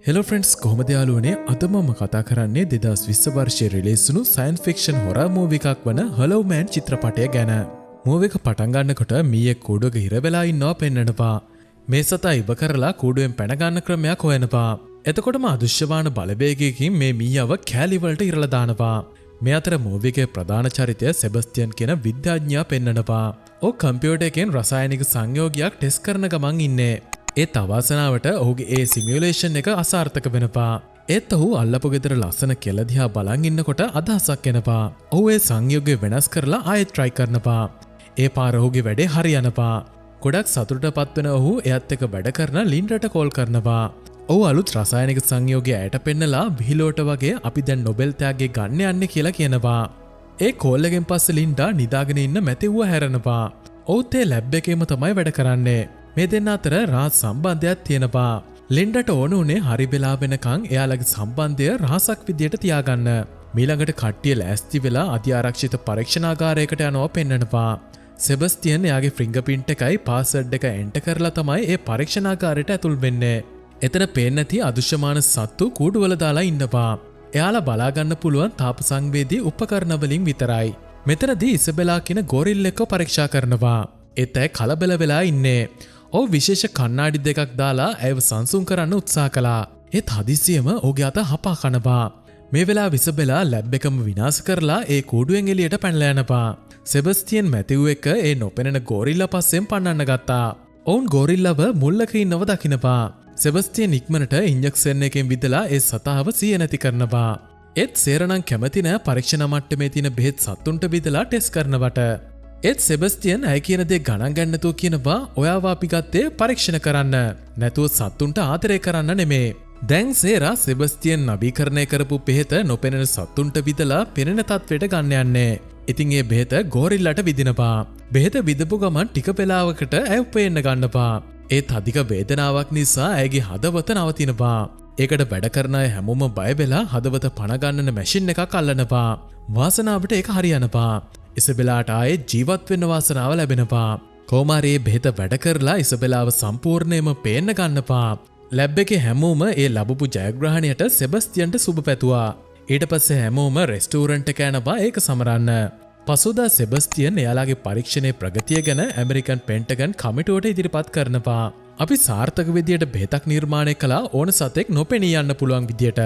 Hello friends කොහොමද යාළුවනේ අද මම කතා කරන්නේ 2020 වර්ෂයේ රිලීස් වුණු සයන්ස් ෆික්ෂන් හොරර් මූවි එකක් වන හලෝ මෑන් චිත්‍රපටය ගැන. මූවි එක පටන් ගන්නකොට මීයක් කූඩුවක හිර වෙලා ඉන්නවා පෙන්නනවා. මේ සතා ඉව කරලා කූඩුවෙන් පැන ගන්න ක්‍රමයක් හොයනවා. එතකොටම අදෘශ්‍යමාන බලවේගයකින් මේ මීයව කෑලි වලට ඉරලා දානවා. මේ අතර මූවි එකේ ප්‍රධාන චරිතය සෙබස්ටියන් කියන විද්‍යාඥයා පෙන්නනවා. ඔහු කම්පියුටර් එකෙන් රසායනික සංයෝගයක් ටෙස්ට් කරන ගමන් ඉන්නේ. ඒත් අවාසනාවට ඔහුගේ ඒ සිමියුලේෂන් එක අසාර්ථක වෙනවා. ඒත් ඔහු අල්ලපු ගෙදර ලස්සන කෙළ දිහා බලන් ඉන්නකොට අදහසක් එනවා. ඔහු ඒ සංයෝගය වෙනස් කරලා ආයෙත් try කරනවා. ඒ පාර ඔහුගේ වැඩේ හරියනවා. ගොඩක් සතුටටපත් වෙන ඔහු එයත් එක්ක වැඩ කරන ලින්ඩට කෝල් කරනවා. ඔහු අලුත් රසායනික සංයෝගය ඇයට පෙන්නලා විහිළුවට වගේ අපි දැන් නොබෙල් ත්‍යාගය ගන්න යන්නේ කියලා කියනවා. ඒ කෝල් එකෙන් පස්සේ ලින්ඩා නිදාගෙන ඉන්න මැතිව්ව හැරෙනවා. ඔහුත් ඒ ලැබ් එකේම තමයි වැඩ කරන්නේ. මේ දෙන්න අතර රහස් සම්බන්ධයක් තියෙනවා. ලින්ඩට ඕන උනේ හරි වෙලා වෙනකන් එයාලගේ සම්බන්ධය රහසක් විදියට තියාගන්න. මීළඟට කට්ටිය ලෑස්ති වෙලා අධිආරක්ෂිත පරීක්ෂණාගාරයකට යනවා පෙන්නනවා. සෙබස්ටියන් එයාගේ ෆින්ගර්ප්‍රින්ට් එකයි පාස්වර්ඩ් එක එන්ටර් කරලා තමයි ඒ පරීක්ෂණාගාරයට ඇතුල් වෙන්නේ. එතන පේන්නේ නැති අදෘශ්‍යමාන සත්තු කූඩුවල දාලා ඉන්නවා. එයාලා බලා ගන්න පුළුවන් තාප සංවේදී උපකරණ වලින් විතරයි. මෙතනදී ඉසබෙලා කියන ගොරිල්ලෙක්ව පරීක්ෂා කරනවා. ඒත් ඇය කලබල වෙලා ඉන්නේ. ඔහු විශේෂ කණ්ණාඩි දෙකක් දාලා ඇයව සංසුන් කරන්න උත්සාහ කළා. ඒත් හදිසියෙම ඔහුගේ අත හපා කනවා. මේ වෙලාව ඉසබෙලා ලැබ් එකම විනාශ කරලා ඒ කූඩුවෙන් එළියට පැනලා යනවා. සෙබස්ටියන් මැතිව් එක ඒ නොපෙනෙන ගොරිල්ලා පස්සෙන් පන්නන්න ගත්තා. ඔවුන් ගොරිල්ලාව මුල්ලක ඉන්නව දකිනවා. සෙබස්ටියන් ඉක්මනට ඉන්ජෙක්ෂන් එකෙන් විදලා ඒ සතාව සිය නැති කරනවා. ඒත් සේරණන් කැමති නෑ පරීක්ෂණ මට්ටමේ තියෙන බෙහෙත් සතුන්ට විදලා ටෙස්ට් කරනවට. ඒත් සෙබස්ටියන් ඇය කියන දේ ගණන් ගන්න නැතුව කියනවා ඔයාව අපි ගත්තේ පරීක්ෂණ කරන්න. නැතුව සතුන්ට ආදරය කරන්න නෙමේ. දැන් සේරා සෙබස්ටියන් නවීකරණය කරපු බෙහෙත නොපෙනෙන සතුන්ට විදලා පෙනෙන තත්වයට ගන්න යන්නේ. ඉතින් ඒ බෙහෙත ගෝරිල්ලට විදිනවා. බෙහෙත විදපු ගමන් ටික වෙලාවකට ඇය උපයන්න ගන්නවා. ඒත් අධික වේදනාවක් නිසා ඇයගේ හදවත නවතිනවා. ඒකට වැඩ කරන අය හැමෝම බය වෙලා හදවත පණ ගන්නන මැෂින් එකක් අල්ලනවා. වාසනාවට ඒක හරියනවා. ඉසබෙලාට ආයේ ජීවත් වෙන්න වාසනාව ලැබෙනවා. කොමාරි බෙහෙත වැඩ කරලා ඉසබෙලාව සම්පූර්ණයෙන්ම පේන්න ගන්නවා. ලැබ් එකේ හැමෝම ඒ ලැබපු ජයග්‍රහණයට සෙබස්ටියන්ට සුබ පැතුවා. ඊට පස්සේ හැමෝම රෙස්ටෝරන්ට් එක යනවා ඒක සමරන්න. පසුදා සෙබස්ටියන් එයාලගේ පරීක්ෂණයේ ප්‍රගතිය ගැන ඇමරිකන් පෙන්ටගන් කමිටුවට ඉදිරිපත් කරනවා. අපි සාර්ථක විදියට බෙහෙතක් නිර්මාණය කළා ඕන සතෙක් නොපෙනී යන්න පුළුවන් විදියට.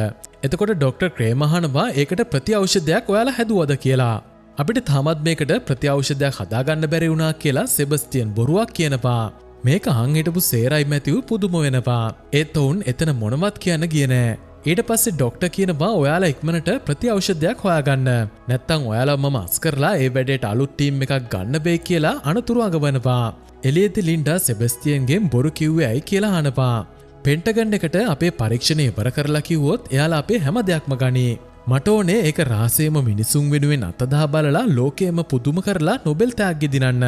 එතකොට ඩොක්ටර් ක්‍රේම් අහනවා ඒකට ප්‍රතිඖෂධයක් ඔයාලා හැදුවද කියලා. අපිට තාමත් මේකට ප්‍රතිඖෂධයක් හදාගන්න බැරි වුණා කියලා සෙබස්ටියන් බොරුවක් කියනවා. මේක අහන් හිටපු සේරයි මැතිව් පුදුම වෙනවා. ඒත් ඔවුන් එතන මොනවත් කියන්න ගියේ නෑ. ඊට පස්සේ ඩොක්ටර් කියනවා ඔයාලා ඉක්මනට ප්‍රතිඖෂධයක් හොයාගන්න. නැත්තම් ඔයාලා මම අස් කරලා ඒ වැඩේට අලුත් ටීම් එකක් ගන්න බෑ කියලා අනතුරු අඟවනවා. එළියේදී ලින්ඩා සෙබස්ටියන්ගෙන් බොරු කිව්වේ ඇයි කියලා අහනවා. පෙන්ටගන් එකට අපේ පරීක්ෂණ ඉවර කරලා කිව්වොත් එයාලා අපේ හැම දෙයක්ම ගනී. මට ඕනේ ඒක රහසේම මිනිසුන් වෙනුවෙන් අතදා බලලා ලෝකෙම පුදුම කරලා නොබෙල් ත්‍යාග්‍ය දිනන්න.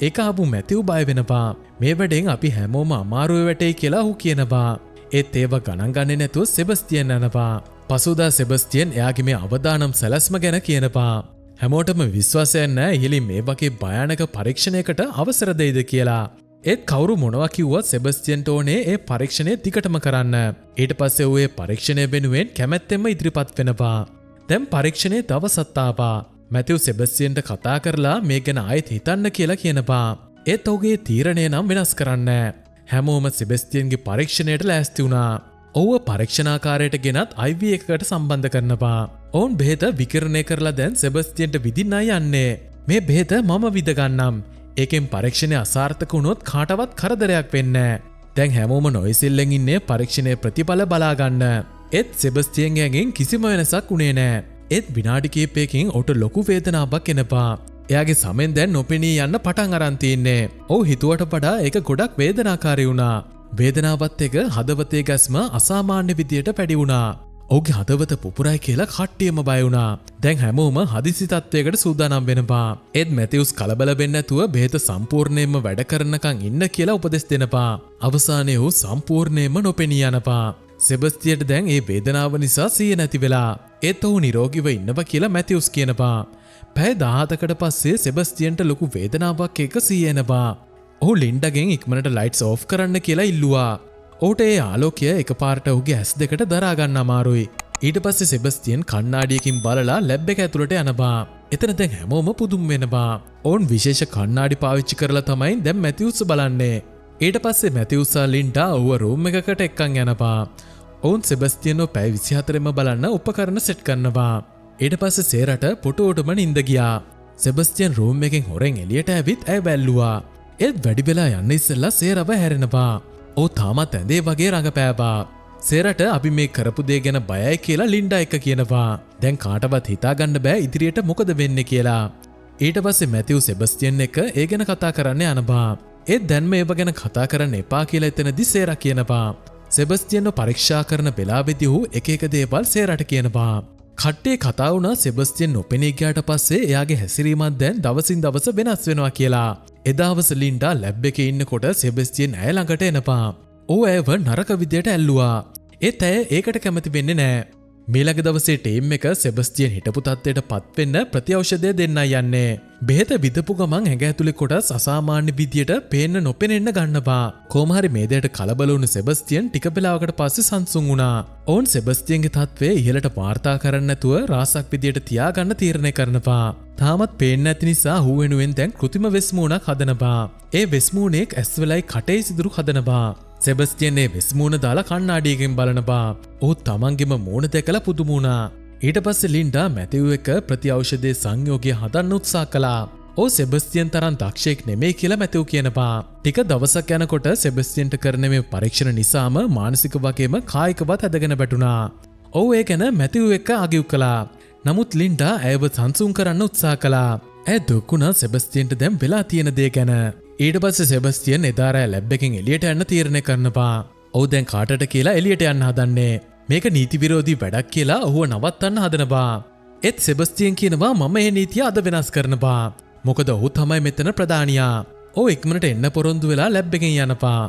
ඒක ආපු මැතිව් බය වෙනවා. මේ වැඩෙන් අපි හැමෝම අමාරුවේ වැටෙයි කියලා ඔහු කියනවා. ඒත් ඒව ගණන් ගන්නේ නැතුව සෙබස්ටියන් යනවා. පසුදා සෙබස්ටියන් එයාගේ මේ අවදානම් සැලැස්ම ගැන කියනවා. හැමෝටම විශ්වාසයක් නැහැ ඉහළින් මේ වගේ භයානක පරීක්ෂණයකට අවසර දෙයිද කියලා. ඒත් කවුරු මොනවා කිව්වත් සෙබස්ටියන්ට ඕනේ ඒ පරීක්ෂණය දිගටම කරන්න. ඊට පස්සේ ඌ ඒ පරීක්ෂණය වෙනුවෙන් කැමැත්තෙන්ම ඉදිරිපත් වෙනවා. දැන් පරීක්ෂණයේ දවසක් ආවා. මැතිව් සෙබස්ටියන්ට කතා කරලා මේ ගැන ආයෙත් හිතන්න කියලා කියනවා. ඒත් ඔහුගේ තීරණය නම් වෙනස් කරන්නේ නැහැ. හැමෝම සෙබස්ටියන්ගේ පරීක්ෂණයට ලෑස්ති වුණා. ඔහුව පරීක්ෂණාකාරයට ගෙනත් IV එකකට සම්බන්ධ කරනවා. ඔවුන් බෙහෙත විකිරණය කරලා දැන් සෙබස්ටියන්ට විදින්නයි යන්නේ. මේ බෙහෙත මම විද ගන්නම්. ඒකෙන් පරීක්ෂණය අසාර්ථක වුණොත් කාටවත් කරදරයක් වෙන්නේ නැහැ. දැන් හැමෝම නොයිසිල්ලෙන් ඉන්නේ පරීක්ෂණයේ ප්‍රතිඵල බලා ගන්න. ඒත් සෙබස්ටියන්ගෙන් කිසිම වෙනසක් උනේ නැහැ. ඒත් විනාඩි කිහිපයකින් ඔහුට ලොකු වේදනාවක් එනවා. එයාගේ සමෙන් දැන් නොපෙනී යන්න පටන් අරන් තින්නේ. ඔහු හිතුවට වඩා ඒක ගොඩක් වේදනාකාරී වුණා. වේදනාවත් එක්ක හදවතේ ගැස්ම අසාමාන්‍ය විදියට වැඩි වුණා. ඔහුගේ හදවත පුපුරයි කියලා කට්ටියම බය වුණා. දැන් හැමෝම හදිසි තත්වයකට සූදානම් වෙනවා. ඒත් මැතිව්ස් කලබල වෙන්නේ නැතුව බෙහෙත සම්පූර්ණයෙන්ම වැඩ කරනකන් ඉන්න කියලා උපදෙස් දෙනවා. අවසානයේ ඔහු සම්පූර්ණයෙන්ම නොපෙනී යනවා. සෙබස්ටියන්ට දැන් ඒ වේදනාව නිසා සිය නැති වෙලා. ඒත් ඔහු නිරෝගීව ඉන්නවා කියලා මැතිව්ස් කියනවා. පැය 17කට පස්සේ සෙබස්ටියන්ට ලොකු වේදනාවක් එක්ක සිය එනවා. ඔහු ලින්ඩගෙන් ඉක්මනට ලයිට්ස් ඕෆ් කරන්න කියලා ඉල්ලුවා. ඕට ඒ ආලෝකය එකපාරට ඔහුගේ ඇස් දෙකට දරා ගන්න අමාරුයි. ඊට පස්සේ සෙබස්තියන් කණ්ණාඩියකින් බලලා ලැබ් එක ඇතුළට යනවා. එතන දැන් හැමෝම පුදුම වෙනවා. ඔවුන් විශේෂ කණ්ණාඩි පාවිච්චි කරලා තමයි දැන් මැතිවුස් බලන්නේ. ඊට පස්සේ මැතිවුස්සා ලින්ඩා ඔහුව රූම් එකකට එක්කන් යනවා. ඔවුන් සෙබස්තියන්ව පැය 24ෙම බලන්න උපකරණ සෙට් කරනවා. ඊට පස්සේ සේරට පොටෝටම නින්ද ගියා. සෙබස්තියන් රූම් එකෙන් හොරෙන් එළියට ඇවිත් ඇය බැල්ලුවා. ඒත් වැඩි වෙලා යන්න ඉස්සෙල්ලා සේරව හැරෙනවා. ඔහු තාමත් ඇඳේ වගේ රඟපෑවා. සේරට අපි මේ කරපු දේ ගැන බයයි කියලා ලින්ඩා එක කියනවා. දැන් කාටවත් හිතාගන්න බෑ ඉදිරියට මොකද වෙන්නේ කියලා. ඊට පස්සේ මැතිව් සෙබස්තියන් එක ඒ ගැන කතා කරන්න යනවා. ඒත් දැන් මේව ගැන කතා කරන්න එපා කියලා එතනදි සේරා කියනවා. සෙබස්තියන්ව පරීක්ෂා කරන වෙලාවෙදී ඔහු එක එක දේවල් සේරට කියනවා. කට්ටිය කතා වුණා සෙබස්තියන් නොපෙනී ගියාට පස්සේ එයාගේ හැසිරීමක් දැන් දවසින් දවස වෙනස් වෙනවා කියලා. එදාවස ලින්ඩා ලැබ් එකේ ඉන්නකොට සෙබස්තියන් ඇය ළඟට එනවා. ඔහු ඇයව නරක විදියට ඇල්ලුවා. ඒත් ඇය ඒකට කැමති වෙන්නේ නැහැ. මීළඟ දවසේ ටීම් එක සෙබස්තියන් හිටපු තත්ත්වයට පත් වෙන්න ප්‍රතිඖෂධය දෙන්නයි යන්නේ. බෙහෙත විදපු ගමන් ඇඟ ඇතුලේ කොටස් අසාමාන්‍ය විදියට පේන්න නොපෙනෙන්න ගන්නවා. කොහොම හරි මේ දෙයට කලබල වුණු සෙබස්තියන් ටික වෙලාවකට පස්සේ සංසුන් වුණා. ඔවුන් සෙබස්තියන්ගේ තත්ත්වය ඉහළට වාර්තා කරන්න නැතුව රාසක් විදියට තියාගන්න තීරණය කරනවා. තාමත් පේන්න නැති නිසා හු වෙනුවෙන් දැන් කෘතිම වෙස්මූණක් හදනවා. ඒ වෙස්මූණෙක් ඇස් වලයි කටේ සිදුරු හදනවා. සෙබස්තියන් ඒ වෙස්මූණ දාලා කණ්ණාඩියකින් බලනවා. ඔහු තමන්ගේම මූණ දැකලා පුදුම වුණා. ඊට පස්සේ ලින්ඩා මැතිව් එක ප්‍රතිඖෂධයේ සංයෝගය හදන්න උත්සාහ කළා. ඔහු සෙබස්තියන් තරම් දක්ෂයෙක් නෙමෙයි කියලා මැතිව් කියනවා. ටික දවසක් යනකොට සෙබස්තියන්ට කරන මේ පරීක්ෂණ නිසාම මානසික වගේම කායිකවත් ඇදගෙන වැටුණා. ඔහු ඒ ගැන මැතිව් එක්ක ආගිව් කළා. නමුත් ලින්ඩා ඇයව සංසුන් කරන්න උත්සාහ කළා. ඇය දුක්ුණා සෙබස්තියන්ට දැන් වෙලා තියෙන දේ ගැන. ඊට පස්සේ සෙබස්තියන් එදා රෑ ලැබ් එකෙන් එළියට යන්න තීරණය කරනවා. ඔහු දැන් කාටට කියලා එළියට යන්න හදන්නේ. මේක නීති විරෝධී වැඩක් කියලා ඔහුව නවත්තන්න හදනවා. ඒත් සෙබස්තියන් කියනවා මම මේ නීතිය අද වෙනස් කරනවා. මොකද ඔහු තමයි මෙතන ප්‍රධානියා. ඔහු ඉක්මනට එන්න පොරොන්දු වෙලා ලැබ් එකෙන් යනවා.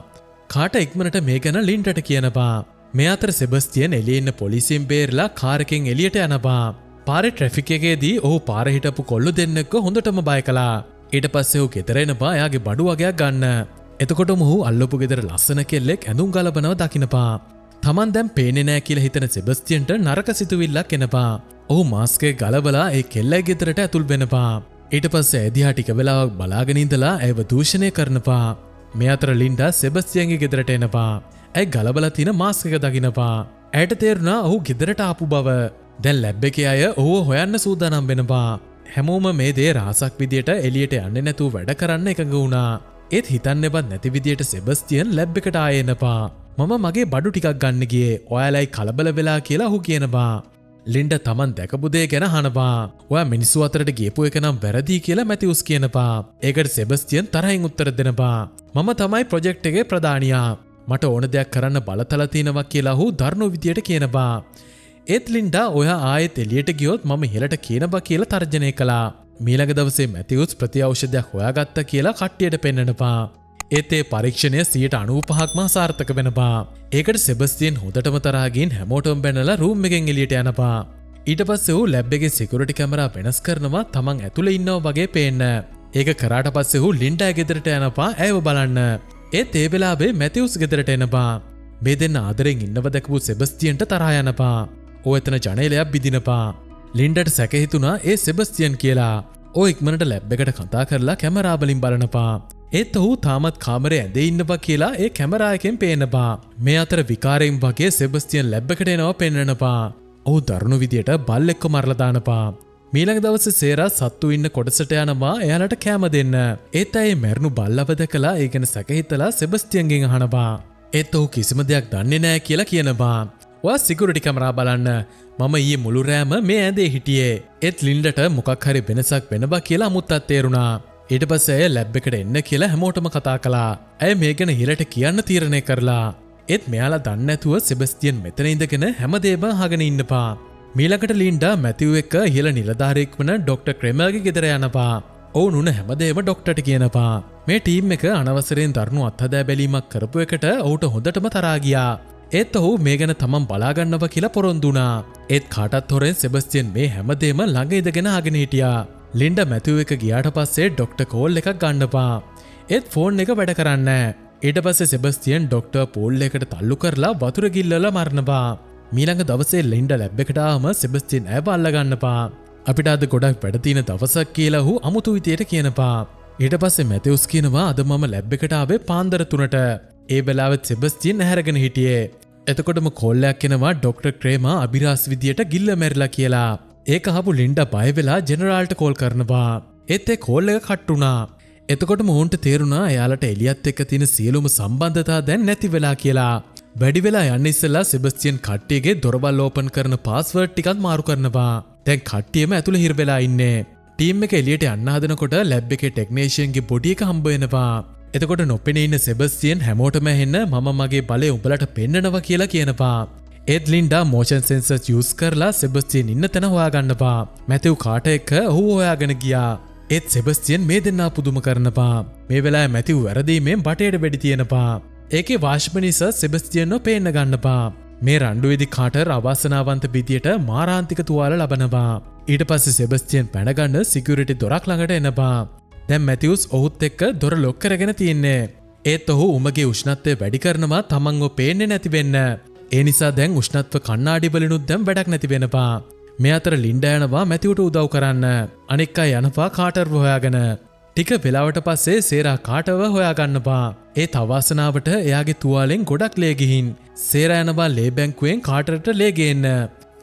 කාට ඉක්මනට මේ ගැන ලින්ඩට කියනවා. මේ අතර සෙබස්තියන් එළියේ ඉන්න පොලිසියෙන් බේරලා කාර් එකෙන් එළියට යනවා. පාරේ ට්‍රැෆික් එකේදී ඔහු පාරේ හිටපු කොල්ලෝ දෙන්නෙක්ව හොඳටම බය කළා. ඊට පස්සේ ඔහු ගෙදර එනවා එයාගේ බඩු වගයක් ගන්න. එතකොටම ඔහු අල්ලපු ගෙදර ලස්සන කෙල්ලෙක් ඇඳුම් ගලබනව දකිනවා. තමන් දැන් පේන්නේ නැහැ කියලා හිතන සෙබස්තියන්ට නරක සිතුවිල්ලක් එනවා. ඔහු මාස්ක් එක ගලවලා ඒ කෙල්ලගේ ගෙදරට ඇතුල් වෙනවා. ඊට පස්සේ එදිහා ටික වෙලාවක් බලාගෙන ඉඳලා ඇයව දූෂණය කරනවා. මේ අතර ලින්ඩා සෙබස්තියන්ගේ ගෙදරට එනවා. ඇය ගලබලා තියෙන මාස්ක් එක දකිනවා. ඇයට තේරුණා ඔහු ගෙදරට ආපු බව. දැන් ලැබ් එකේ අය ඔහුව හොයන්න සූදානම් වෙනවා. හැමෝම මේ දේ රහසක් විදියට එළියට යන්නේ නැතුව වැඩ කරන්න එකඟ වුණා. ඒත් හිතන්නේවත් නැති විදියට සෙබස්තියන් ලැබ් එකට ආයේ එනවා. මම මගේ බඩු ටිකක් ගන්න ගියේ. ඔයාලයි කලබල වෙලා කියලා ඔහු කියනවා. ලින්ඩා තමන් දැකපු දේ ගැන අහනවා. ඔයා මිනිස්සු අතරට ගියපු එක නම් වැරදි කියලා මැතිවුස් කියනවා. ඒකට සෙබස්තියන් තරහින් උත්තර දෙනවා. මම තමයි ප්‍රොජෙක්ට් එකේ ප්‍රධානියා. මට ඕන දෙයක් කරන්න බලතල තියෙනවා කියලා ඔහු දරුණු විදියට කියනවා. ඒත් ලින්ඩා ඔයා ආයෙත් එළියට ගියොත් මම ඉහෙලට කියනවා කියලා තර්ජනය කළා. මීළඟ දවසේ මැතිවුස් ප්‍රතිඖෂධයක් හොයාගත්තා කියලා කට්ටියට පෙන්නනවා. ඒත් ඒ පරීක්ෂණය 95%ක්ම සාර්ථක වෙනවා. ඒකට සෙබස්තියන් හොඳටම තරහා ගින් හැමෝටම බැනලා රූම් එකෙන් එළියට යනවා. ඊට පස්සේ ඔහු ලැබ් එකේ සිකියුරිටි කැමරා වෙනස් කරනවා තමන් ඇතුලේ ඉන්නවා වගේ පේන්න. ඒක කරාට පස්සේ ඔහු ලින්ඩා ගෙදරට යනවා ඇයව බලන්න. ඒත් ඒ වෙලාවේ මැතිවුස් ගෙදරට එනවා. මේ දෙන්න ආදරෙන් ඉන්නව දැකපු සෙබස්තියන්ට තරහා යනවා. ඔහු එතන ජනේලයක් බිදිනවා. ලින්ඩාට සැක හිතුණා ඒ සෙබස්තියන් කියලා. ඔහු ඉක්මනට ලැබ් එකට කතා කරලා කැමරා වලින් බලනවා. ඒත් ඔහු තාමත් කාමරේ ඇඳේ ඉන්නවා කියලා ඒ කැමරා එකෙන් පේනවා. මේ අතර විකාරයෙන් වගේ සෙබස්තියන් ලැබ් එකට එනවා පෙන්නනවා. ඔහු දරුණු විදියට බල්ලෙක්ව මරලා දානවා. මීළඟ දවසේ සේරා සත්තු ඉන්න කොටසට යනවා එයාලට කැම දෙන්න. ඒත් ඇයි මැරුණු බල්ලව දැකලා ඒ ගැන සැක හිතලා සෙබස්තියන්ගෙන් අහනවා. ඒත් ඔහු කිසිම දෙයක් දන්නේ නැහැ කියලා කියනවා. ඔයා සිකියුරිටි කැමරා බලන්න. මම ඊයේ මුළු රෑම මේ ඇඳේ හිටියේ. ඒත් ලින්ඩට මොකක් හරි වෙනසක් වෙනවා කියලා අමුත්තක් තේරුණා. ඊට පස්සේ ඇය ලැබ් එකට එන්න කියලා හැමෝටම කතා කළා. ඇය මේ ගැන ඉහළට කියන්න තීරණය කරලා. ඒත් මෙයාලා දන්නේ නැතුව සෙබස්තියන් මෙතන ඉඳගෙන හැමදේම අහගෙන ඉන්නවා. මීළඟට ලින්ඩා මැතිව් එක්ක ඉහළ නිලධාරියෙක් වන ඩොක්ටර් ක්‍රෙමර්ගේ ගෙදර යනවා. ඔවුන් උන හැමදේම ඩොක්ටර්ට කියනවා. මේ ටීම් එක අනවසරයෙන් දරුණු අත්හදා බැලීමක් කරපු එකට ඔහුට හොඳටම තරහා ගියා. ඒත් ඔහු මේ ගැන තමන් බලාගන්නවා කියලා පොරොන්දු වුණා. ඒත් කාටත් හොරෙන් සෙබස්තියන් මේ හැමදේම ළඟ ඉඳගෙන අහගෙන හිටියා. ලින්ඩා මැතිව් එක ගියාට පස්සේ ඩොක්ටර් කෝල් එකක් ගන්නවා. ඒත් ෆෝන් එක වැඩ කරන්නේ නැහැ. ඊට පස්සේ සෙබස්තියන් ඩොක්ටර් පෝල් එකට තල්ලු කරලා වතුර ගිල්ලලා මරනවා. මීළඟ දවසේ ලින්ඩා ලැබ් එකට ආවම සෙබස්තියන් ඇව අල්ලගන්නවා. අපිට අද ගොඩක් වැඩ තියෙන දවසක් කියලා ඔහු අමුතු විදියට කියනවා. ඊට පස්සේ මැතිවුස් කියනවා අද මම ලැබ් එකට ආවේ පාන්දර 3ට. ඒ වෙලාවෙත් සෙබස්තියන් ඇහැරගෙන හිටියේ. එතකොටම කෝල්ලයක් එනවා ඩොක්ටර් ක්‍රේමා අභිරහස් විදියට ගිල්ල මැරිලා කියලා. ඒක අහපු ලින්ඩා බය වෙලා ජෙනරාල්ට කෝල් කරනවා. ඒත් ඒ කෝල් එක කට් වුණා. එතකොටම ඔවුන්ට තේරුණා එයාලට එලියත් එක්ක තියෙන සියලුම සම්බන්ධතා දැන් නැති වෙලා කියලා. වැඩි වෙලා යන්න ඉස්සෙල්ලා සෙබස්තියන් කට්ටියගේ දොරවල් ඕපන් කරන පාස්වර්ඩ් ටිකත් මාරු කරනවා. දැන් කට්ටියම ඇතුළේ හිර වෙලා ඉන්නේ. ටීම් එක එළියට යන්න හදනකොට ලැබ් එකේ ටෙක්නීෂියන්ගේ බොඩි එක හම්බ වෙනවා. එතකොට නොපෙනී ඉන්න සෙබස්තියන් හැමෝටම ඇහෙන්න මම මගේ බලය උඹලට පෙන්නනවා කියලා කියනවා. ඒත් ලින්ඩා මෝෂන් සෙන්සර්ස් යූස් කරලා සෙබස්තියන් ඉන්න තැන හොයාගන්නවා. මැතිව් කාට එක්ක ඔහු හොයාගෙන ගියා. ඒත් සෙබස්තියන් මේ දෙන්නා පුදුම කරනවා. මේ වෙලාවේ මැතිව් වැරදීමෙන් බටේට වෙඩි තියනවා. ඒකේ වාෂ්පනිස සෙබස්තියන්ව පේන්න ගන්නවා. මේ රණ්ඩුවේදී කාටර් අවාසනාවන්ත විදියට මාරාන්තික තුවාල ලබනවා. ඊට පස්සේ සෙබස්තියන් පැනගන්න සිකියුරිටි දොරක් ළඟට එනවා. දැන් මැතිව්ස් ඔහුත් එක්ක දොර ලොක් කරගෙන තියෙන්නේ. ඒත් ඔහු උමගේ උෂ්ණත්වය වැඩි කරනවා තමන්ව පේන්නේ නැති වෙන්න. ඒ නිසා දැන් උෂ්ණත්ව කණ්ණාඩි වලිනුත් දැන් වැඩක් නැති වෙනවා. මේ අතර ලින්ඩා යනවා මැතිව්ට උදව් කරන්න. අනික් අය යනවා කාටර්ව හොයාගෙන. ටික වෙලාවට පස්සේ සේරා කාටර්ව හොයාගන්නවා. ඒ තවාසනාවට එයාගේ තුවාලෙන් ගොඩක් ලේ ගිහින්. සේරා යනවා ලේ බැංකුවෙන් කාටර්ට ලේ ගේන්න.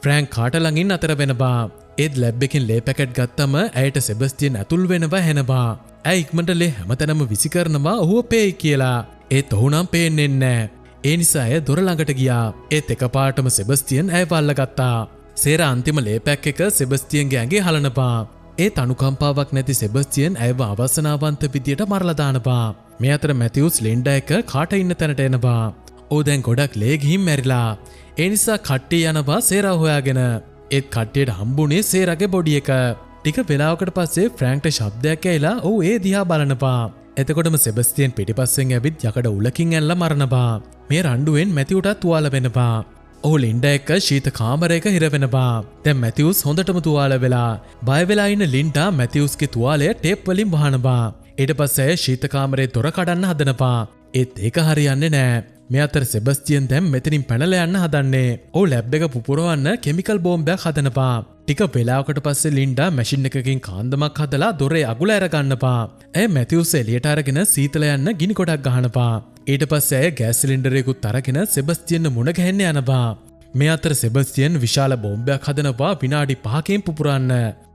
ෆ්‍රැන්ක් කාටර් ළඟින් අතර වෙනවා. ඒත් ලැබ් එකෙන් ලේ පැකට් ගත්තම ඇයට සෙබස්තියන් ඇතුල් වෙනවා හැනවා. ඇයි ඉක්මනට ලේ හැමතැනම විසි කරනවා ඔහුව පේයි කියලා. ඒත් ඔහු නම් පේන්නේ නැහැ. ඒ නිසා ඇය දොර ළඟට ගියා. ඒත් එකපාරටම සෙබස්තියන් ඇයව අල්ලගත්තා. සේරා අන්තිම ලේ පැක් එක සෙබස්තියන්ගේ ඇඟේ හලනවා. ඒ තනුකම්පාවක් නැති සෙබස්තියන් ඇයව අවසනාවන්ත විදියට මරලා දානවා. මේ අතර මැතිව්ස් ලින්ඩා එක කාට ඉන්න තැනට එනවා. "ඕ දැන් ගොඩක් ලේ ගිහින් මැරිලා. ඒ නිසා කට්ටිය යනවා සේරා හොයාගෙන." ඒත් කට්ටියට හම්බුනේ සේරාගේ බොඩි එක. ටික වෙලාවකට පස්සේ ෆ්‍රැන්ක්ට ශබ්දයක් ඇවිලා ඔහු ඒ දිහා බලනවා. එතකොටම සෙබස්තියන් පිටිපස්සෙන් ඇවිත් යකඩ උලකින් ඇල්ල මරනවා. මේ රණ්ඩුවෙන් මැතිව්ට තුවාල වෙනවා. ඔහු ලින්ඩා එක්ක ශීත කාමරයක හිර වෙනවා. දැන් මැතිව්ස් හොඳටම තුවාල වෙලා. බය වෙලා ඉන්න ලින්ඩා මැතිව්ස්ගේ තුවාලය ටේප් වලින් වහනවා. ඊට පස්සේ ශීත කාමරේ දොර කඩන්න හදනවා. ඒත් ඒක හරියන්නේ නැහැ. මේ අතර සෙබස්තියන් දැන් මෙතනින් පැනලා යන්න හදන්නේ. ඔහු ලැබ් එක පුපුරවන්න කෙමිකල් බෝම්බයක් හදනවා. ටික වෙලාවකට පස්සේ ලින්ඩා මැෂින් එකකින් කාන්දමක් හදලා දොරේ අගුල අරගන්නවා. ඇය මැතිව්ස් එළියට අරගෙන සීතල යන්න ගිනි ගොඩක් ගහනවා. ඊට පස්සේ ඇය ගෑස් සිලින්ඩරයකුත් අරගෙන සෙබස්තියන් මුණ ගැහෙන්න යනවා. මේ අතර සෙබස්තියන් විශාල බෝම්බයක් හදනවා විනාඩි 5කින් පුපුරන්න.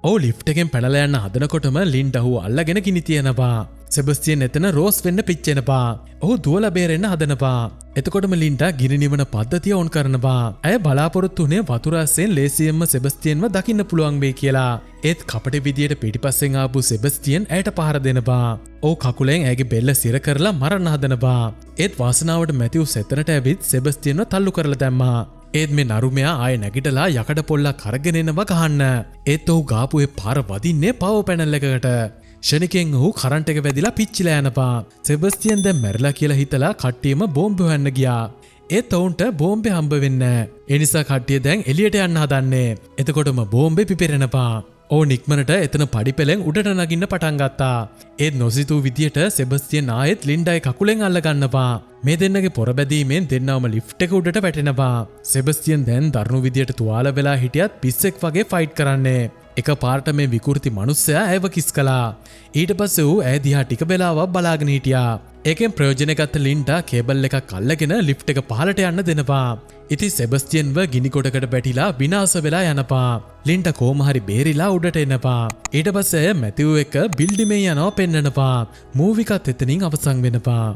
ඔහු ලිෆ්ට් එකෙන් පැනලා යන්න හදනකොටම ලින්ඩා ඔහු අල්ලගෙන ගිනි තියනවා. සෙබස්තියන් එතන රෝස් වෙන්න පිච්චෙනවා. ඔහු දුවලා බේරෙන්න හදනවා. එතකොටම ලින්ඩා ගිනි නිවන පද්ධතිය ඔන් කරනවා. ඇය බලාපොරොත්තු වුණේ වතුර අස්සෙන් ලේසියෙන්ම සෙබස්තියන්ව දකින්න පුළුවන් වෙයි කියලා. ඒත් කපටි විදියට පිටිපස්සෙන් ආපු සෙබස්තියන් ඇයට පහර දෙනවා. ඔහු කකුලෙන් ඇගේ බෙල්ල සිර කරලා මරන්න හදනවා. ඒත් වාසනාවට මැතිව්ස් එතනට ඇවිත් සෙබස්තියන්ව තල්ලු කරලා දැම්මා. ඒත් මේ නරුමයා ආයෙ නැගිටලා යකඩ පොල්ලක් අරගෙන එනවා ගහන්න. ඒත් ඔහු ගාපු ඒ පාර වදින්නේ පවර් පැනල් එකකට. ෂණිකෙන් ඔහු කරන්ට් එක වැදිලා පිච්චිලා යනවා. සෙබස්තියන් දැන් මැරිලා කියලා හිතලා කට්ටියම බෝම්බ හොයන්න ගියා. ඒත් ඔවුන්ට බෝම්බේ හම්බ වෙන්නේ නැහැ. ඒ නිසා කට්ටිය දැන් එළියට යන්න හදන්නේ. එතකොටම බෝම්බේ පිපිරෙනවා. ඔවුන් ඉක්මනට එතන පඩිපෙලෙන් උඩට නගින්න පටන් ගත්තා. ඒත් නොසිතූ විදියට සෙබස්තියන් ආයෙත් ලින්ඩාගේ කකුලෙන් අල්ල ගන්නවා. මේ දෙන්නගේ පොරබැදීමෙන් දෙන්නවම ලිෆ්ට් එක උඩට වැටෙනවා. සෙබස්තියන් දැන් දරුණු විදියට තුවාල වෙලා හිටියත් පිස්සෙක් වගේ ෆයිට් කරන්නේ. එක පාරට මේ විකෘති මනුස්සයා ඇයව කිස් කළා. ඊට පස්සේ ඌ ඇය දිහා ටික වෙලාවක් බලාගෙන හිටියා. ඒකෙන් ප්‍රයෝජන ගත්ත ලින්ඩා කේබල් එකක් අල්ලගෙන ලිෆ්ට් එක පහළට යන්න දෙනවා. ඉතින් සෙබස්තියන්ව ගිනි කොටකට වැටිලා විනාශ වෙලා යනවා. ලින්ඩා කොහොම හරි බේරිලා උඩට එනවා. ඊට පස්සේ මැතිව් එක බිල්ඩිමේ යනවා පෙන්නනවා. මූවි එකත් එතනින් අවසන් වෙනවා.